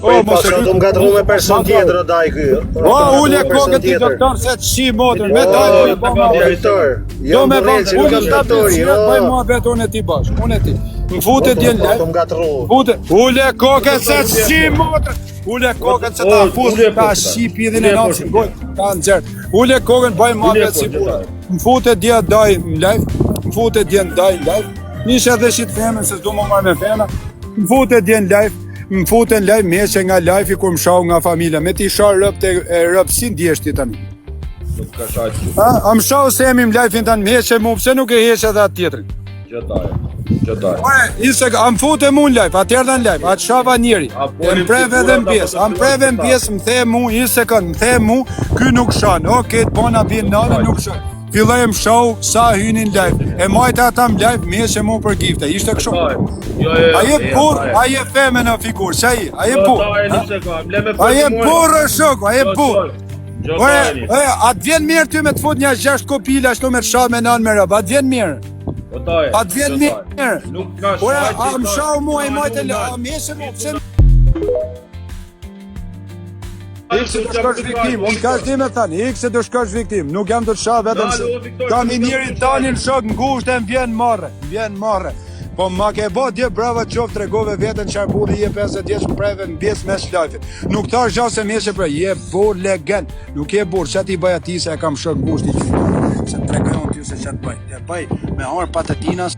Mos e do ngatru me person tjetër o daj ky. Ule kokën ti doktor se të shi motor me daj drejtor. Do me bëj unë statori, bëj muhabet unë ti bash. Unë ti. Më futet djen lart. Do ngatru. Futet. Ule kokën se të shi motor. Ule kokën se ta fus ta shi pidhin e natë goj. Ta nxert. Ule kokën bëj muhabet si burr. Më futet dia daj live. Më futet djen daj live. Nisha edhe shit femën se s'do më marr me femën. Më futet djen live. Më futen live meshe nga live kur më shau nga familja. Me ti shau rëp si ndjeshti tani. Më shau se jemi më live tani meshe mu, pse nuk e heshe edhe atë tjetërin? Gjëtaj. Më fute mu në live, atjerë dhe në live, atë shava njeri. Më preve dhe më pjesë, më preve më pjesë, më the mu, më the mu, ky nuk shan, këtë bona bjen nane nuk shan. Filloj më shau sa hynin live. E majta ata më live meshe mu për gifte. Ishte kështu. Aje burr, aje feme në figur. Se aje burr. Aje burr është shoku, aje burr. Atë vjen mirë ty me të fut një 6 kopila ashtu me të shau me nan me rëb. Atë vjen mirë. Atë vjen mirë. A më shau mu e majte meshe mu. Ik se do shkosh viktim, unë ka shdi me thani, ik se do shkosh viktim, nuk jam do të shah vetëm se kam i njëri tanin shok ngusht e m'vjen marre. Po ma ke bo dje brava qoft tregove vetën qarbulli je 50 vjeç më preve në bjes mes lajfit. Nuk ta është gjao se meshe pre, je bur legend, nuk je bur, që ti bëj ati se e kam shok ngusht i qytë. Se tregon ty se që të bëj, me harë patetinas.